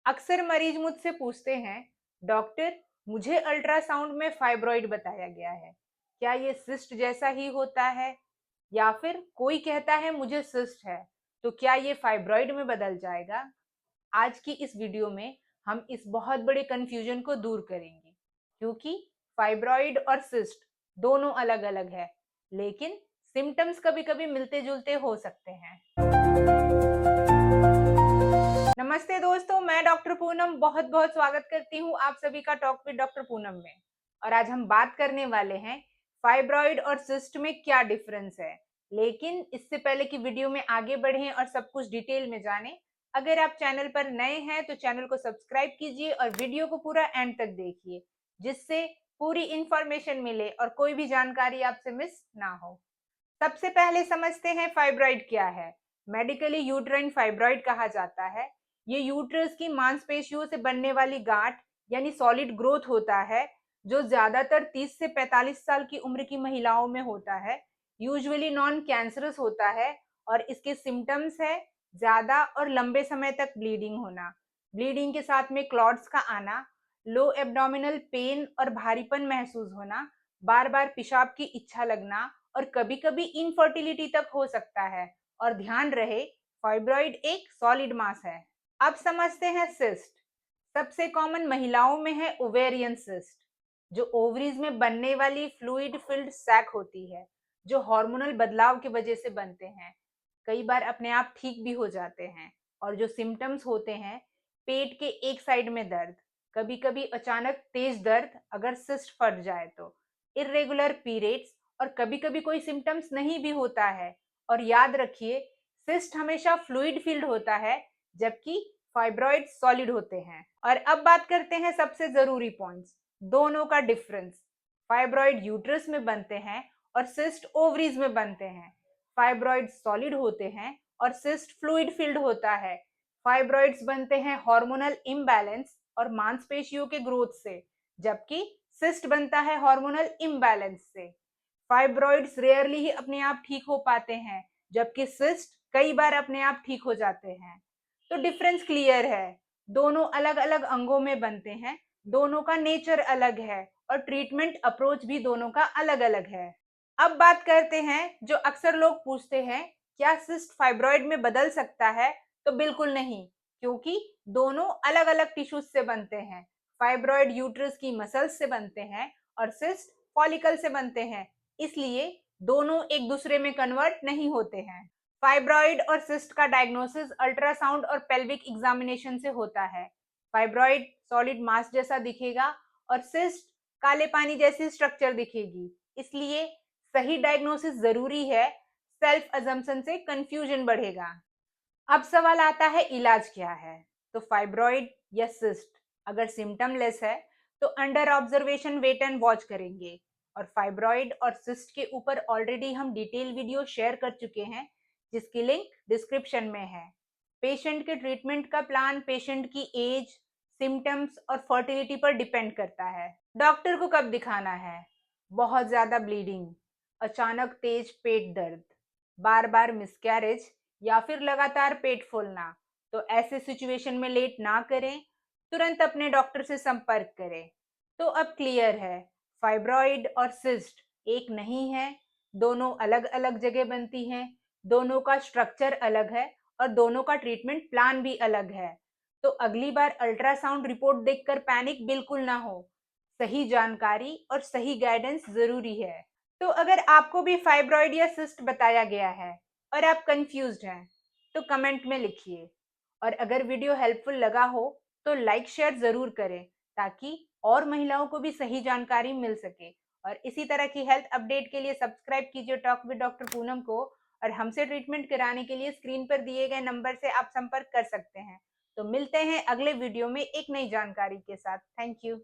अक्सर मरीज मुझसे पूछते हैं, डॉक्टर मुझे अल्ट्रासाउंड में फाइब्रॉइड बताया गया है, क्या ये सिस्ट जैसा ही होता है? या फिर कोई कहता है मुझे सिस्ट है, तो क्या ये फाइब्रॉइड में बदल जाएगा? आज की इस वीडियो में हम इस बहुत बड़े कंफ्यूजन को दूर करेंगे, क्योंकि फाइब्रॉइड और सिस्ट दोनों अलग अलग है, लेकिन सिम्टम्स कभी कभी मिलते जुलते हो सकते हैं। नमस्ते दोस्तों, मैं डॉक्टर पूनम बहुत बहुत स्वागत करती हूँ आप सभी का टॉक विद डॉक्टर पूनम में। और आज हम बात करने वाले हैं फाइब्रॉइड और सिस्ट में क्या डिफरेंस है। लेकिन इससे पहले कि वीडियो में आगे बढ़ें और सब कुछ डिटेल में जानें, अगर आप चैनल पर नए हैं तो चैनल को सब्सक्राइब कीजिए और वीडियो को पूरा एंड तक देखिए, जिससे पूरी इंफॉर्मेशन मिले और कोई भी जानकारी आपसे मिस ना हो। सबसे पहले समझते हैं फाइब्रॉइड क्या है। मेडिकली यूट्राइन फाइब्रॉइड कहा जाता है। ये यूट्रस की मांसपेशियों से बनने वाली गांठ यानी सॉलिड ग्रोथ होता है, जो ज्यादातर 30 से 45 साल की उम्र की महिलाओं में होता है। यूजुअली नॉन कैंसरस होता है और इसके सिम्टम्स है ज्यादा और लंबे समय तक ब्लीडिंग होना, ब्लीडिंग के साथ में क्लॉट्स का आना, लो एब्डोमिनल पेन और भारीपन महसूस होना, बार बार पेशाब की इच्छा लगना और कभी कभी इनफर्टिलिटी तक हो सकता है। और ध्यान रहे, फाइब्रॉइड एक सॉलिड मास है। अब समझते हैं सिस्ट। सबसे कॉमन महिलाओं में है ओवेरियन सिस्ट, जो ओवरीज में बनने वाली फ्लूइड फिल्ड सैक होती है, जो हार्मोनल बदलाव की वजह से बनते हैं। कई बार अपने आप ठीक भी हो जाते हैं। और जो सिम्टम्स होते हैं, पेट के एक साइड में दर्द, कभी कभी अचानक तेज दर्द अगर सिस्ट फट जाए तो, इरेगुलर पीरियड्स, और कभी कभी कोई सिम्टम्स नहीं भी होता है। और याद रखिए, सिस्ट हमेशा फ्लूइड फील्ड होता है, जबकि फाइब्रॉइड सॉलिड होते हैं। और अब बात करते हैं सबसे जरूरी पॉइंट्स, दोनों का डिफरेंस। फाइब्रॉइड यूट्रस में बनते हैं और सिस्ट ओवरीज में बनते हैं। फाइब्रॉइड सॉलिड होते हैं और सिस्ट फ्लूइड फील्ड होता है। फाइब्रॉइड्स बनते हैं हार्मोनल इम्बैलेंस और मांसपेशियों के ग्रोथ से, जबकि सिस्ट बनता है हार्मोनल इम्बैलेंस से। फाइब्रॉइड्स रेयरली ही अपने आप ठीक हो पाते हैं, जबकि सिस्ट कई बार अपने आप ठीक हो जाते हैं। तो डिफरेंस क्लियर है, दोनों अलग अलग अंगों में बनते हैं, दोनों का नेचर अलग है और ट्रीटमेंट अप्रोच भी दोनों का अलग अलग है। अब बात करते हैं, जो अक्सर लोग पूछते हैं, क्या सिस्ट फाइब्रॉइड में बदल सकता है? तो बिल्कुल नहीं, क्योंकि दोनों अलग अलग टिश्यूज से बनते हैं। फाइब्रॉइड यूट्रस की मसल्स से बनते हैं और सिस्ट फॉलिकल से बनते हैं, इसलिए दोनों एक दूसरे में कन्वर्ट नहीं होते हैं। फाइब्रॉइड और सिस्ट का डायग्नोसिस अल्ट्रासाउंड और पेल्विक एग्जामिनेशन से होता है। फाइब्रॉइड सॉलिड मास जैसा दिखेगा और सिस्ट काले पानी जैसी स्ट्रक्चर दिखेगी, इसलिए सही डायग्नोसिस जरूरी है। सेल्फ अजम्पशन से कंफ्यूजन बढ़ेगा। अब सवाल आता है, इलाज क्या है? तो फाइब्रॉइड या सिस्ट अगर सिम्टमलेस है तो under observation wait and watch करेंगे। और फाइब्रॉइड और सिस्ट के ऊपर ऑलरेडी हम डिटेल वीडियो शेयर कर चुके हैं, जिसकी लिंक डिस्क्रिप्शन में है। पेशेंट के ट्रीटमेंट का प्लान पेशेंट की एज, सिम्टम्स और फर्टिलिटी पर डिपेंड करता है। डॉक्टर को कब दिखाना है? बहुत ज्यादा ब्लीडिंग, अचानक तेज पेट दर्द, बार बार मिसकैरेज या फिर लगातार पेट फूलना, तो ऐसे सिचुएशन में लेट ना करें, तुरंत अपने डॉक्टर से संपर्क करें। तो अब क्लियर है, फाइब्रॉइड और सिस्ट एक नहीं है, दोनों अलग अलग जगह बनती हैं, दोनों का स्ट्रक्चर अलग है और दोनों का ट्रीटमेंट प्लान भी अलग है। तो अगली बार अल्ट्रासाउंड रिपोर्ट देखकर पैनिक बिल्कुल ना हो, सही जानकारी और सही गाइडेंस जरूरी है। तो अगर आपको भी फाइब्रॉइड या सिस्ट बताया गया है और आप कंफ्यूज्ड हैं, तो कमेंट में लिखिए। और अगर वीडियो हेल्पफुल लगा हो तो लाइक शेयर जरूर करें, ताकि और महिलाओं को भी सही जानकारी मिल सके। और इसी तरह की हेल्थ अपडेट के लिए सब्सक्राइब कीजिए टॉक विद डॉक्टर पूनम को। और हमसे ट्रीटमेंट कराने के लिए स्क्रीन पर दिए गए नंबर से आप संपर्क कर सकते हैं। तो मिलते हैं अगले वीडियो में एक नई जानकारी के साथ। Thank you.